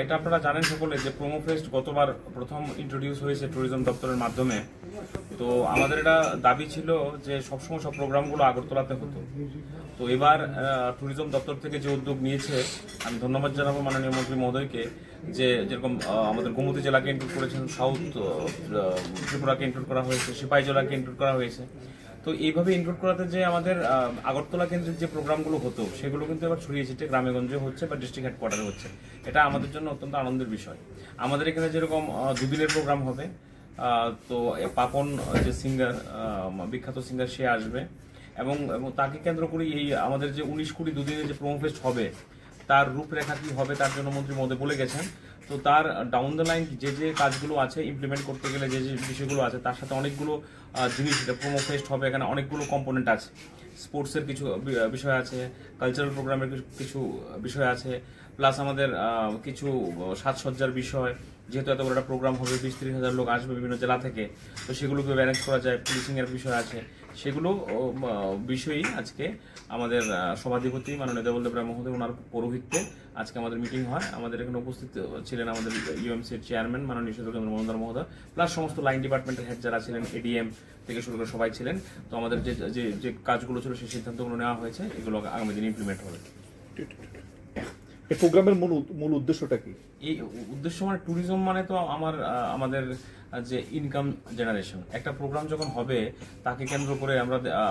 এটা আপনারা জানেন সকলে যে প্রোমো ফেস্ট গতবার প্রথম ইন্ট্রোডিউস হয়েছে ট্যুরিজম দপ্তরের মাধ্যমে। তো আমাদের এটা দাবি ছিল যে সবসময় সব প্রোগ্রামগুলো আগরতলাতে হতো। তো এবার ট্যুরিজম দপ্তর থেকে যে উদ্যোগ নিয়েছে, আমি ধন্যবাদ জানাবো মাননীয় মন্ত্রী মহোদয়কে, যে যেরকম আমাদের গোমতী জেলাকে ইনক্লুড করেছেন, সাউথ ত্রিপুরাকে ইনক্লুড করা হয়েছে, সিপাহী জেলাকে ইনক্লুড করা হয়েছে। তো এইভাবে ইনক্লুড করাতে যে আমাদের আগরতলা কেন্দ্রিক যে প্রোগ্রামগুলো হতো সেগুলো কিন্তু এবার ছড়িয়ে ছিটে গ্রামেগঞ্জে হচ্ছে বা ডিস্ট্রিক্ট হেডকোয়ার্টারে হচ্ছে। এটা আমাদের জন্য অত্যন্ত আনন্দের বিষয়। আমাদের এখানে যেরকম দুদিনের প্রোগ্রাম হবে, তো পাপন যে সিঙ্গার, বিখ্যাত সিঙ্গার, সে আসবে এবং তাকে কেন্দ্র করে এই আমাদের যে 19-20 দুদিনের যে প্রোমো ফেস্ট হবে তার রূপরেখা কি হবে তার জন্য মন্ত্রী মহোদয় বলে গেছেন। তো তার ডাউন দ্য লাইন যে যে কাজগুলো আছে ইমপ্লিমেন্ট করতে গেলে যে যে বিষয়গুলো আছে তার সাথে অনেকগুলো জিনিস, এটা প্রোমো ফেস্ট হবে, এখানে অনেকগুলো কম্পোনেন্ট আছে। স্পোর্টসের কিছু বিষয় আছে, কালচারাল প্রোগ্রামের কিছু বিষয় আছে, প্লাস আমাদের কিছু সাজসজ্জার বিষয়, যেহেতু এত বড় একটা প্রোগ্রাম হবে, 20-30 হাজার লোক আসবে বিভিন্ন জেলা থেকে, তো সেগুলোকে অ্যারেঞ্জ করা যায়, পুলিশিং এর বিষয় আছে, সেগুলো বিষয়ই আজকে আমাদের সভাধিপতি মাননীয় দেবলদেব রায় মহোদয়, ওনার পৌরোহিত্যে আজকে আমাদের মিটিং হয়। আমাদের এখানে উপস্থিত ছিলেন আমাদের ইউএমসির চেয়ারম্যান মাননীয় সুধীরচন্দ্র মজুমদার মহোদয়, প্লাস সমস্ত লাইন ডিপার্টমেন্টের হেড যারা ছিলেন, এডিএম থেকে শুরু করে সবাই ছিলেন। তো আমাদের যে যে যে কাজগুলো ছিল সেই সিদ্ধান্তগুলো নেওয়া হয়েছে, এগুলো আগামী দিনে ইমপ্লিমেন্ট হবে। এই প্রোগ্রামের মূল উদ্দেশ্যটা কি? এই উদ্দেশ্য মানে ট্যুরিজম মানে তো আমাদের যে ইনকাম জেনারেশন। একটা প্রোগ্রাম যখন হবে তাকে কেন্দ্র করে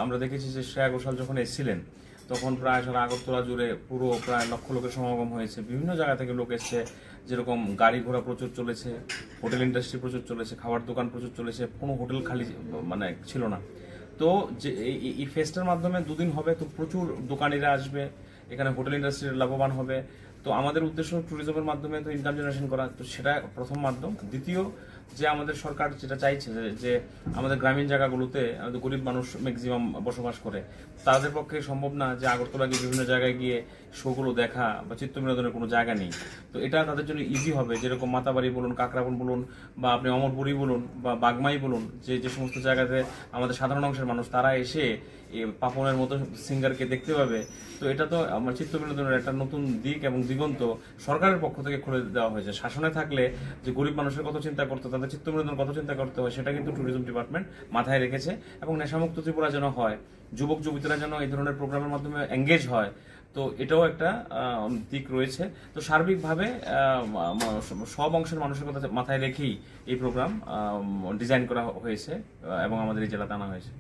আমরা দেখেছি যে শ্রেয়া ঘোষাল যখন এসেছিলেন তখন প্রায় সারা আগরতলা জুড়ে পুরো প্রায় লক্ষ লোকের সমাগম হয়েছে, বিভিন্ন জায়গা থেকে লোক এসছে। যেরকম গাড়ি ঘোড়া প্রচুর চলেছে, হোটেল ইন্ডাস্ট্রি প্রচুর চলেছে, খাবার দোকান প্রচুর চলেছে, কোনো হোটেল খালি মানে ছিল না। তো যে এই ফেস্টের মাধ্যমে দুদিন হবে, তো প্রচুর দোকানিরা আসবে, এখানে হোটেল ইন্ডাস্ট্রির লাভবান হবে। তো আমাদের উদ্দেশ্য ট্যুরিজমের মাধ্যমে তো ইনকাম জেনারেশন করা, তো সেটা প্রথম মাধ্যম। দ্বিতীয়, যে আমাদের সরকার যেটা চাইছে যে আমাদের গ্রামীণ জায়গাগুলোতে আমাদের গরিব মানুষ ম্যাক্সিমাম বসবাস করে, তাদের পক্ষে সম্ভব না যে আগরতলা গিয়ে বিভিন্ন জায়গায় গিয়ে শোগুলো দেখা বা চিত্ত বিনোদনের কোনো জায়গা নেই। তো এটা তাদের জন্য ইজি হবে। যেরকম মাতাবাড়ি বলুন, কাকরাবন বলুন, বা আপনি অমরপুরি বলুন, বা বাগমাই বলুন, যে যে সমস্ত জায়গাতে আমাদের সাধারণ অংশের মানুষ তারা এসে পাপনের মতো সিঙ্গারকে দেখতে পাবে। তো এটা তো আমার চিত্ত বিনোদনের একটা নতুন দিক এবং দিগন্ত সরকারের পক্ষ থেকে খুলে দেওয়া হয়েছে। শাসনে থাকলে যে গরিব মানুষের কত চিন্তা করতে, তাদের চিত্ত বিনোদন কত চিন্তা করতে হয়, সেটা কিন্তু ট্যুরিজম ডিপার্টমেন্ট মাথায় রেখেছে। এবং নেশামুক্ত ত্রিপুরা যেন হয়, যুবক যুবতীরা যেন এই ধরনের প্রোগ্রামের মাধ্যমে এঙ্গেজ হয়, তো এটাও একটা দিক রয়েছে। তো সার্বিকভাবে সব অংশের মানুষের কথা মাথায় রেখেই এই প্রোগ্রাম ডিজাইন করা হয়েছে এবং আমাদের এই জেলাতে আনা হয়েছে।